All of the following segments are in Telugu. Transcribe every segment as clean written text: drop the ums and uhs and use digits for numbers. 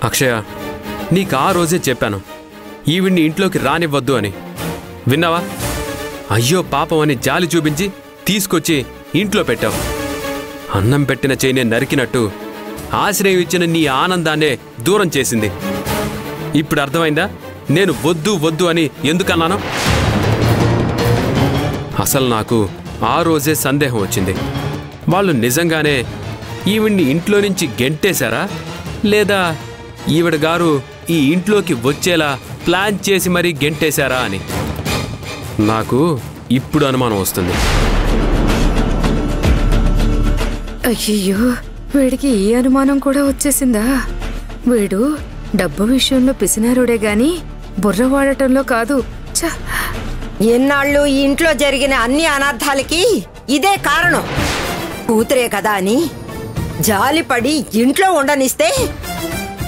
అక్షయ, నీకు ఆ రోజే చెప్పాను ఈవిడ్ని ఇంట్లోకి రానివ్వద్దు అని. విన్నావా? అయ్యో పాపం అని జాలి చూపించి తీసుకొచ్చి ఇంట్లో పెట్టావు. అన్నం పెట్టిన చేయినే నరికినట్టు ఆశ్రయం ఇచ్చిన నీ ఆనందాన్నే దూరం చేసింది. ఇప్పుడు అర్థమైందా నేను వద్దు వద్దు అని ఎందుకన్నాను? అసలు నాకు ఆ రోజే సందేహం వచ్చింది. వాళ్ళు నిజంగానే ఈవిడ్ని ఇంట్లో నుంచి గెంటేశారా, లేదా ఈవిడ గారు ఈ ఇంట్లోకి వచ్చేలా ప్లాన్ చేసి మరీ గెంటేశారా అని నాకు ఇప్పుడు అనుమానం వస్తుంది. అయ్యో, వీడికి ఈ అనుమానం కూడా వచ్చేసిందా? వీడు డబ్బు విషయంలో పిసినారుడే గాని బుర్ర వాడటంలో కాదు. ఎన్నాళ్ళు ఈ ఇంట్లో జరిగిన అన్ని అనర్థాలకి ఇదే కారణం. కూతురే కదా అని జాలిపడి ఇంట్లో ఉండనిస్తే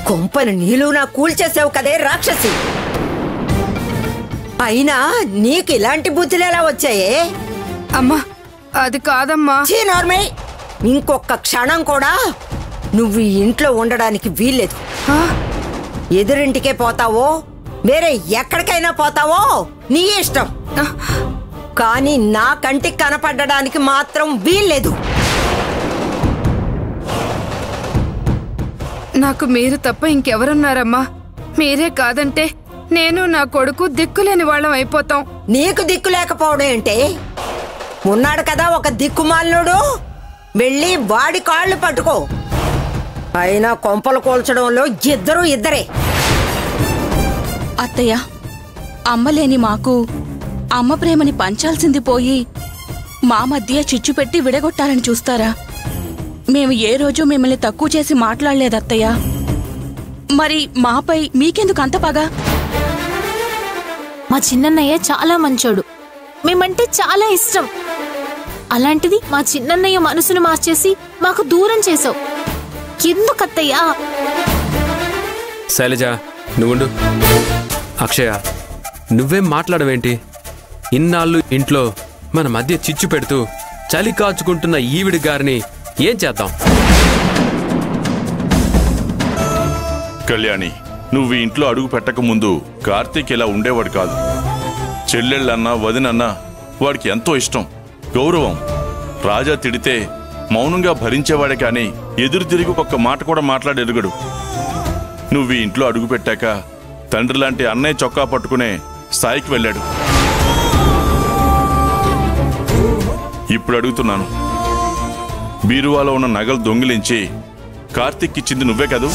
కొంపను నీలునా కూల్చేసావు కదే రాక్షసి. అయినా నీకు ఇలాంటి బుద్ధులేలా వచ్చాయే? అమ్మా, అది కాదమ్మా. నార్మల్, ఇంకొక క్షణం కూడా నువ్వు ఈ ఇంట్లో ఉండడానికి వీల్లేదు. ఎదురింటికే పోతావో వేరే ఎక్కడికైనా పోతావో నీ ఇష్టం, కానీ నా కంటికి కనపడడానికి మాత్రం వీల్లేదు. నాకు మీరు తప్ప ఇంకెవరున్నారమ్మా? మీరే కాదంటే నేను నా కొడుకు దిక్కులేని వాళ్ళం అయిపోతాం. నీకు దిక్కు లేకపోవడం ఏంటే? ఉన్నాడు కదా ఒక దిక్కుమాలినుడు, వెళ్ళి వాడి కాళ్ళు పట్టుకో. అయినా కొంపలు కోల్చడంలో ఇద్దరే. అత్తయ్య, అమ్మలేని మాకు అమ్మ ప్రేమని పంచాల్సింది పోయి మా మధ్య చిచ్చు పెట్టి విడగొట్టాలని చూస్తారా? మేము ఏ రోజు మిమ్మల్ని తక్కువ చేసి మాట్లాడలేదు అత్తయ్య. మరి మాపై మీకెందుకు అంత పగ? మా చిన్నన్నయ్య చాలా మంచోడు, మేమంటే చాలా ఇష్టం. అలాంటిది మా చిన్నన్నయ్య మనసును మార్చేసి మాకు దూరం చేసావు. ఎందుకత్తయ్యా? శైలజ, నువ్వుండు. అక్షయ, నువ్వేం మాట్లాడవేంటి? ఇన్నాళ్ళు ఇంట్లో మన మధ్య చిచ్చు పెడుతూ చలి కాచుకుంటున్న ఈవిడి గారిని ఏం చేద్దాం? కళ్యాణి, నువ్వు ఇంట్లో అడుగు పెట్టక ముందు కార్తీక్ ఇలా ఉండేవాడు కాదు. చెల్లెళ్ళన్నా వదినన్నా వాడికి ఎంతో ఇష్టం, గౌరవం. రాజా తిడితే మౌనంగా భరించేవాడే కాని ఎదురు తిరిగి ఒక్క మాట కూడా మాట్లాడెరుగడు. నువ్వు ఇంట్లో అడుగు పెట్టాక తండ్రి లాంటి అన్నయ్య చొక్కా పట్టుకునే స్థాయికి వెళ్ళాడు. ఇప్పుడు అడుగుతున్నాను, బీరువాలో ఉన్న నగలు దొంగిలించి కార్తీక్ ఇచ్చింది నువ్వే కదూ?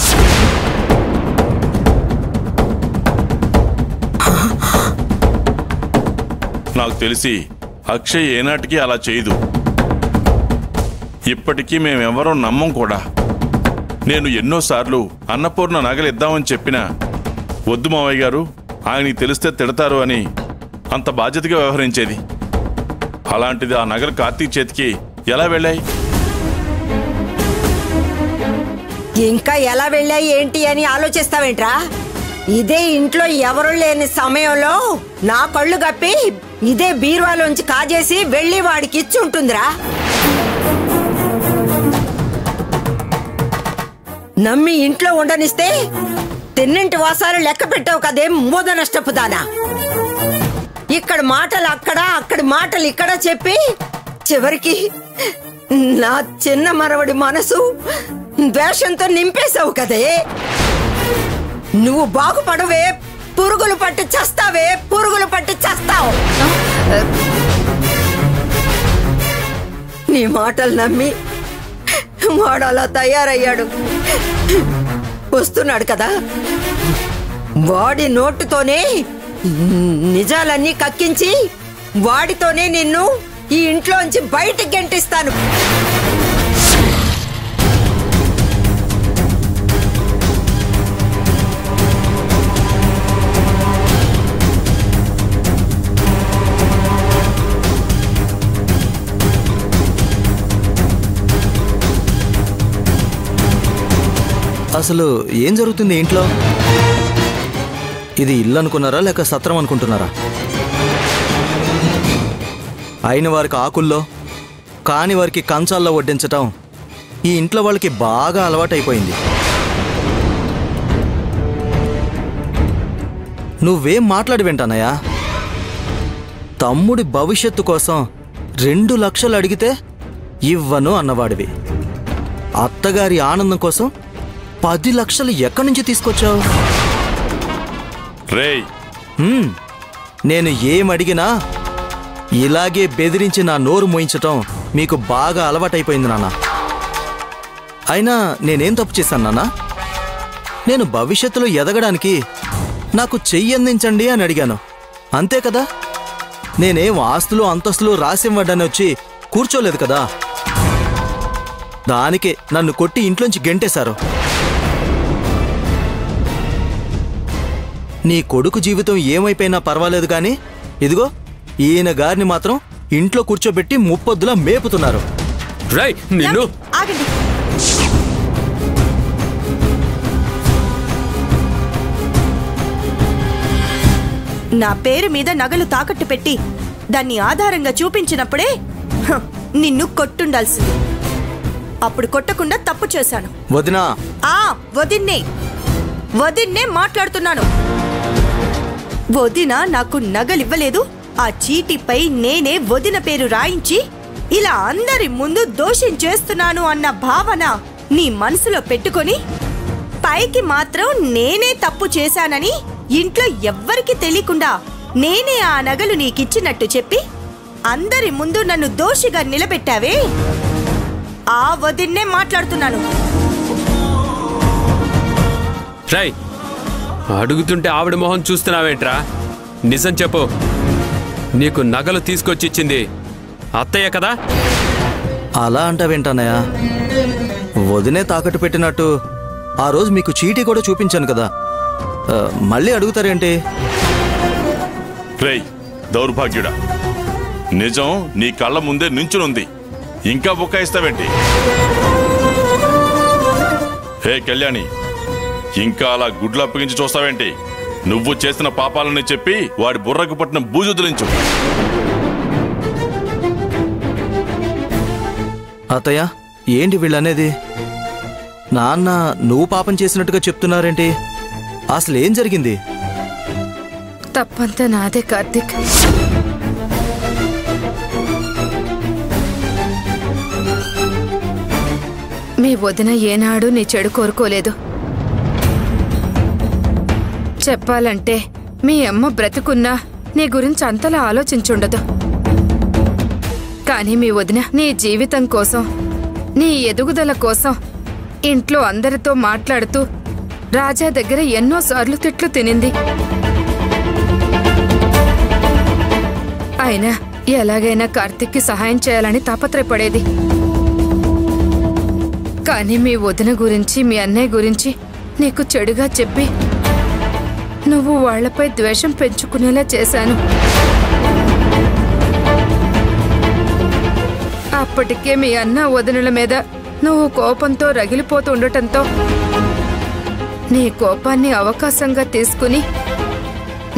నాకు తెలిసి అక్షయ్ ఏనాటికి అలా చేయదు. ఇప్పటికీ మేమెవరో నమ్మం కూడా. నేను ఎన్నోసార్లు అన్నపూర్ణ నగలు ఇద్దామని చెప్పినా వద్దు మావయ్య గారు, ఆయనకి తెలిస్తే తిడతారు అని అంత బాధ్యతగా వ్యవహరించేది. అలాంటిది ఆ నగలు కార్తీక్ చేతికి ఎలా వెళ్ళాయి? ఇంకా ఎలా వెళ్ళాయి ఏంటి అని ఆలోచిస్తావేంట్రా? ఇదే ఇంట్లో ఎవరు లేని సమయంలో నా కళ్ళు గప్పి ఇదే బీరువాలోంచి కాజేసి వెళ్ళి వాడికి ఇచ్చి ఉంటుందిరా. నమ్మి ఇంట్లో ఉండనిస్తే తిన్నింటి వాసాలు లెక్క పెట్టావు కదే మూద నష్టపు దానా. ఇక్కడ మాటలు అక్కడ, అక్కడి మాటలు ఇక్కడ చెప్పి చివరికి నా చిన్న మనవడి మనసు ద్వేషంతో నింపేశావు కదే. నువ్వు బాగుపడవే, పురుగులు పట్టి చేస్తావే, పురుగులు పట్టి చేస్తావు. నీ మాటలు నమ్మి వాడు అలా తయారయ్యాడు. వస్తున్నాడు కదా, వాడి నోటుతోనే నిజాలన్నీ కక్కించి వాడితోనే నిన్ను ఈ ఇంట్లోంచి బయటికి గెంటిస్తాను. అసలు ఏం జరుగుతుంది ఇంట్లో? ఇది ఇల్లు అనుకున్నారా లేక సత్రం అనుకుంటున్నారా? అయిన వారికి ఆకుల్లో, కాని వారికి కంచాల్లో వడ్డించటం ఈ ఇంట్లో వాళ్ళకి బాగా అలవాటైపోయింది. నువ్వేం మాట్లాడి వింటానయ్యా? తమ్ముడి భవిష్యత్తు కోసం 2 లక్షలు అడిగితే ఇవ్వను అన్నవాడివి. అత్తగారి ఆనందం కోసం 10 లక్షలు ఎక్కడి నుంచి తీసుకొచ్చావు? రేయ్, నేను ఏమడిగినా ఇలాగే బెదిరించి నా నోరు మోయించటం మీకు బాగా అలవాటైపోయింది నాన్న. అయినా నేనేం తప్పు చేశాను నాన్న? నేను భవిష్యత్తులో ఎదగడానికి నాకు చెయ్యందించండి అని అడిగాను, అంతే కదా. నేనేం ఆస్తులు అంతస్తులు రాసివ్వడాన్ని వచ్చి కూర్చోలేదు కదా. దానికే నన్ను కొట్టి ఇంట్లోంచి గెంటేశారు. నీ కొడుకు జీవితం ఏమైపోయినా పర్వాలేదు కానీ ఇదిగో ఈయన గారిని మాత్రం ఇంట్లో కూర్చోబెట్టి ముప్పొద్దులా మేపుతున్నారు. రేయ్, నిన్ను ఆగండి. నా పేరు మీద నగలు తాకట్టు పెట్టి దాన్ని ఆధారంగా చూపించినప్పుడే నిన్ను కొట్టుండాల్సింది. అప్పుడు కొట్టకుండా తప్పు చేశాను. వదినా, వదిన్నే మాట్లాడుతున్నాను. వదిన నాకు నగలివ్వలేదు. ఆ చీటీపై నేనే వదిన పేరు రాయించి ఇలా అందరి ముందు దోషం చేస్తున్నాను అన్న భావన నీ మనసులో పెట్టుకొని పైకి మాత్రం నేనే తప్పు చేశానని ఇంట్లో ఎవ్వరికి తెలియకుండా నేనే ఆ నగలు నీకిచ్చినట్టు చెప్పి అందరి ముందు నన్ను దోషిగా నిలబెట్టావే, ఆ వదిన్నే మాట్లాడుతున్నాను. రేయ్, అడుగుతుంటే ఆవిడ మొహం చూస్తున్నావేంట్రా? నిజం చెప్పు, నీకు నగలు తీసుకొచ్చి ఇచ్చింది అత్తయ్య కదా? అలా అంటావేంటన్నయ్య? వదినే తాకట్టు పెట్టినట్టు ఆ రోజు మీకు చీటీ కూడా చూపించాను కదా, మళ్ళీ అడుగుతారేంటి? రేయ్ దౌర్భాగ్యుడా, నిజం నీ కళ్ళ ముందే నించునుంది, ఇంకా బుకాయిస్తావేంటి? హే కళ్యాణి, ఇంకా అలా గుడ్లు అప్పగించి చూస్తావేంటి? నువ్వు చేసిన పాపాలని చెప్పి వాడి బుర్రకు పట్టిన బూజుదిలించు. అత్తయ్య, ఏంటి వీళ్ళనేది? నాన్న నువ్వు పాపం చేసినట్టుగా చెప్తున్నారేంటి? అసలు ఏం జరిగింది? తప్పంతా నాదే కార్తీక్. మీ వదిన ఏనాడు నీ చెడు కోరుకోలేదు. చెప్పాలంటే మీ అమ్మ బ్రతుకున్నా నీ గురించి అంతలా ఆలోచించుండదు. కానీ మీ వదిన నీ జీవితం కోసం, నీ ఎదుగుదల కోసం ఇంట్లో అందరితో మాట్లాడుతూ రాజా దగ్గర ఎన్నోసార్లు తిట్లు తినింది. అయినా ఎలాగైనా కార్తీక్కి సహాయం చేయాలని తాపత్రయపడేది. కానీ మీ వదిన గురించి, మీ అన్నయ్య గురించి నీకు చెడుగా చెప్పి నువ్వు వాళ్లపై ద్వేషం పెంచుకునేలా చేశాను. అప్పటికే మీ అన్న వదినల మీద నువ్వు కోపంతో రగిలిపోతుండటంతో నీ కోపాన్ని అవకాశంగా తీసుకుని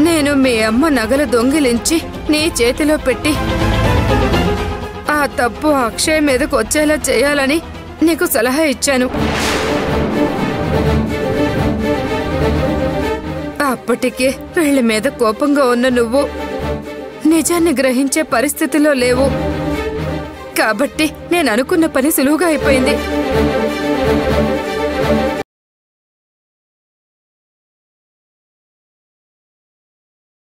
నేను మీ అమ్మ నగలు దొంగిలించి నీ చేతిలో పెట్టి ఆ తప్పు అక్షయ్ మీదకు వచ్చేలా చేయాలని నీకు సలహా ఇచ్చాను. అప్పటికే వీళ్ళ మీద కోపంగా ఉన్న నువ్వు నిజాన్ని గ్రహించే పరిస్థితిలో లేవు. కాబట్టి నేను అనుకున్న పని సులువుగా అయిపోయింది.